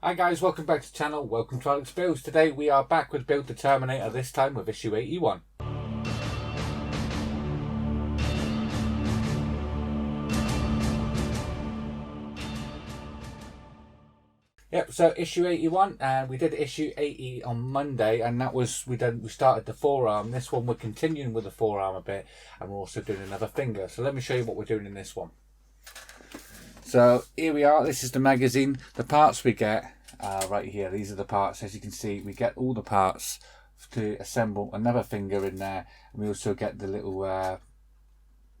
Hi guys, welcome back to the channel, welcome to Alex Builds. Today we are back with Build the Terminator, this time with issue 81. Yep, so issue 81, and we did issue 80 on Monday, and that was, we started the forearm. This one we're continuing with the forearm a bit, and we're also doing another finger. So let me show you what we're doing in this one. So here we are, this is the magazine. The parts we get right here, these are the parts. As you can see, we get all the parts to assemble another finger in there, and we also get the little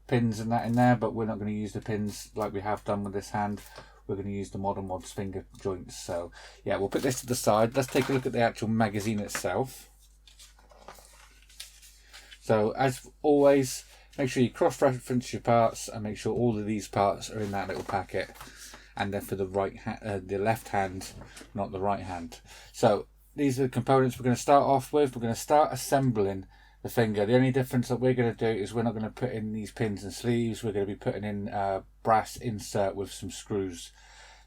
pins and that in there, but we're not going to use the pins like we have done with this hand. We're going to use the Model Mods finger joints. So yeah, we'll put this to the side. Let's take a look at the actual magazine itself. So as always, make sure you cross-reference your parts and make sure all of these parts are in that little packet. And then for the the left hand, not the right hand. So these are the components we're going to start off with. We're going to start assembling the finger. The only difference that we're going to do is we're not going to put in these pins and sleeves. We're going to be putting in a brass insert with some screws.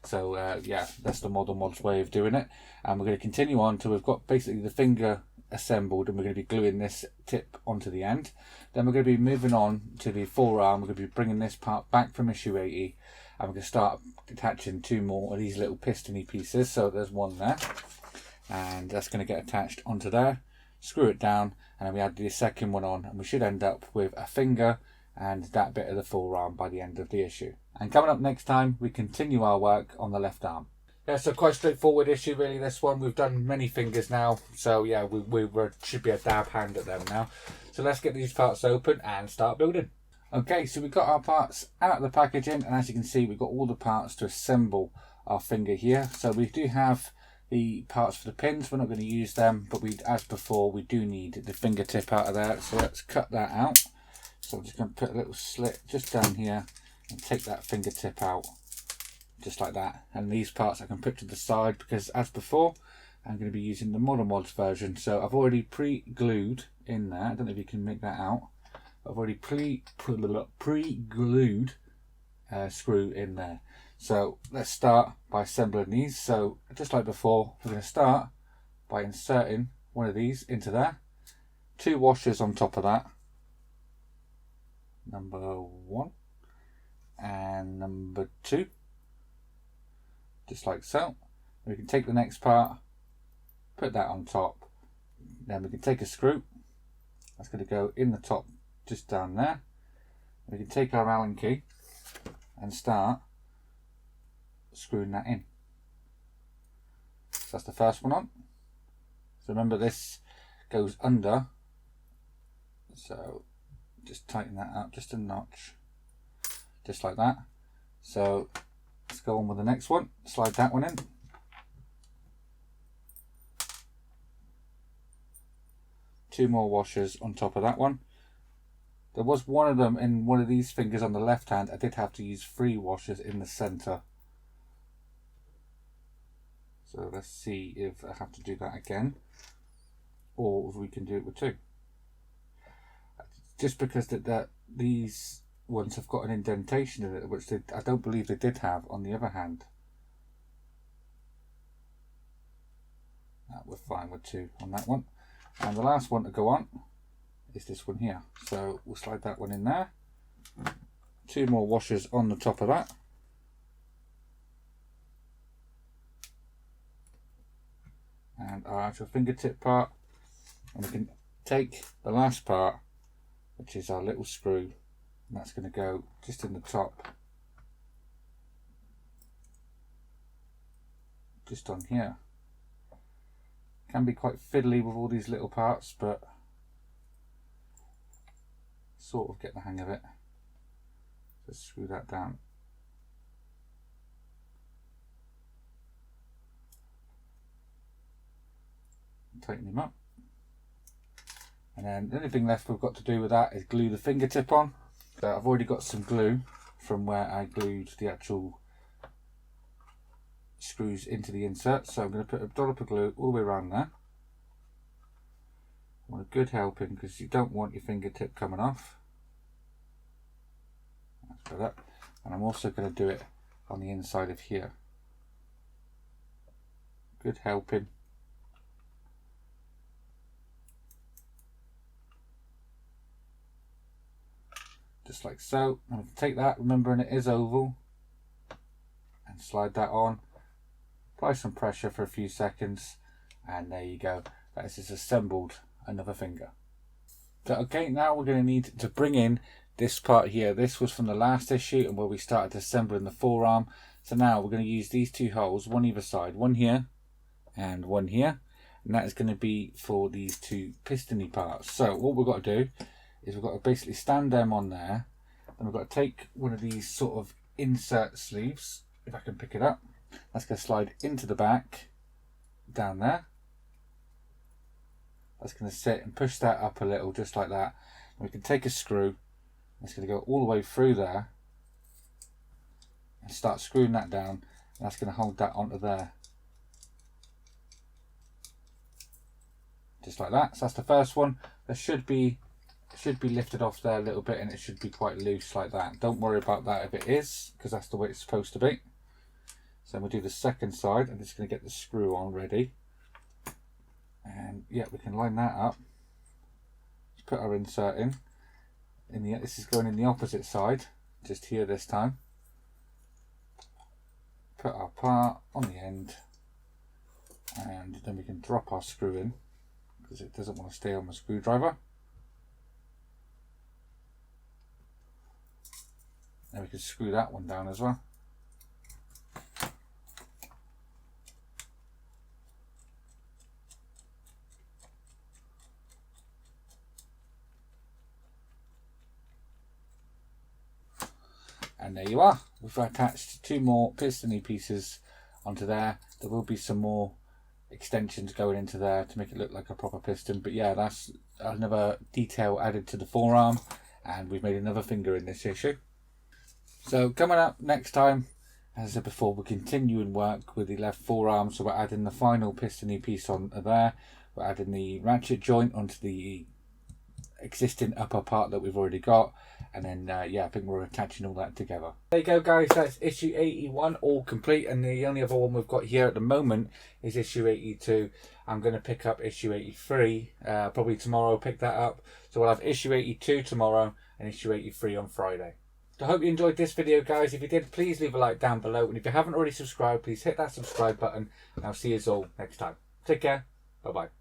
So yeah, that's the Model Mods way of doing it. And we're going to continue on till we've got basically the finger assembled, and we're going to be gluing this tip onto the end. Then we're going to be moving on to the forearm. We're going to be bringing this part back from issue 80, and we're going to start attaching two more of these little pistony pieces. So there's one there, and that's going to get attached onto there. Screw it down, and then we add the second one on, and we should end up with a finger and that bit of the forearm by the end of the issue. And coming up next time, we continue our work on the left arm. Yeah, so quite straightforward issue really, this one. We've done many fingers now, so yeah, we should be a dab hand at them now. So let's get these parts open and start building. Okay, so we've got our parts out of the packaging, and as you can see, we've got all the parts to assemble our finger here. So we do have the parts for the pins. We're not going to use them, but as before, we do need the fingertip out of there. So let's cut that out. So I'm just going to put a little slit just down here and take that fingertip out, just like that. And these parts I can put to the side because, as before, I'm going to be using the Model Mods version. So I've already pre-glued in there. I don't know if you can make that out. I've already pre-glued screw in there. So let's start by assembling these. So just like before, we're going to start by inserting one of these into there. Two washers on top of that. Number one and number two. Just like so. We can take the next part, put that on top. Then we can take a screw. That's going to go in the top, just down there. We can take our Allen key and start screwing that in. So that's the first one on. So remember, this goes under, so just tighten that up just a notch, just like that. So let's go on with the next one. Slide that one in. Two more washers on top of that one. There was one of them in one of these fingers on the left hand. I did have to use 3 washers in the center. So let's see if I have to do that again, or if we can do it with 2. Just because these ones have got an indentation in it, which I don't believe they did have on the other hand. We're fine with 2 on that one. And the last one to go on is this one here. So we'll slide that one in there. 2 more washers on the top of that. And our actual fingertip part, and we can take the last part, which is our little screw, and that's going to go just in the top, just on here. Can be quite fiddly with all these little parts, but sort of get the hang of it. Just screw that down. Tighten him up, and then the only thing left we've got to do with that is glue the fingertip on. So I've already got some glue from where I glued the actual screws into the insert, so I'm going to put a dollop of glue all the way around there. I want a good helping because you don't want your fingertip coming off. That's better. And I'm also going to do it on the inside of here. Good helping. Just like so. I'm going to take that, remembering it is oval, and slide that on. Apply some pressure for a few seconds, and there you go. That is just assembled another finger. So okay, now we're going to need to bring in this part here. This was from the last issue and where we started assembling the forearm. So now we're going to use these two holes, one either side, one here and one here. And that is going to be for these two pistony parts. So what we've got to do is we've got to basically stand them on there. Then we've got to take one of these sort of insert sleeves, if I can pick it up. That's going to slide into the back, down there. That's going to sit and push that up a little, just like that. And we can take a screw. It's going to go all the way through there and start screwing that down. And that's going to hold that onto there, just like that. So that's the first one. There should be lifted off there a little bit, and it should be quite loose like that. Don't worry about that if it is, because that's the way it's supposed to be. So we'll do the second side. I'm just going to get the screw on ready. And yeah, we can line that up. Let's put our insert in. This is going in the opposite side, just here this time. Put our part on the end, and then we can drop our screw in because it doesn't want to stay on the screwdriver. And we can screw that one down as well. And there you are. We've attached two more pistony pieces onto there. There will be some more extensions going into there to make it look like a proper piston. But yeah, that's another detail added to the forearm. And we've made another finger in this issue. So coming up next time, as I said before, we're continuing work with the left forearm. So we're adding the final pistony piece on there. We're adding the ratchet joint onto the existing upper part that we've already got, and then yeah, I think we're attaching all that together. There you go guys, that's issue 81 all complete, and the only other one we've got here at the moment is issue 82. I'm going to pick up issue 83 probably tomorrow. Pick that up, so we'll have issue 82 tomorrow and issue 83 on Friday. So I hope you enjoyed this video guys. If you did, please leave a like down below, and if you haven't already subscribed, please hit that subscribe button, and I'll see you all next time. Take care, bye bye.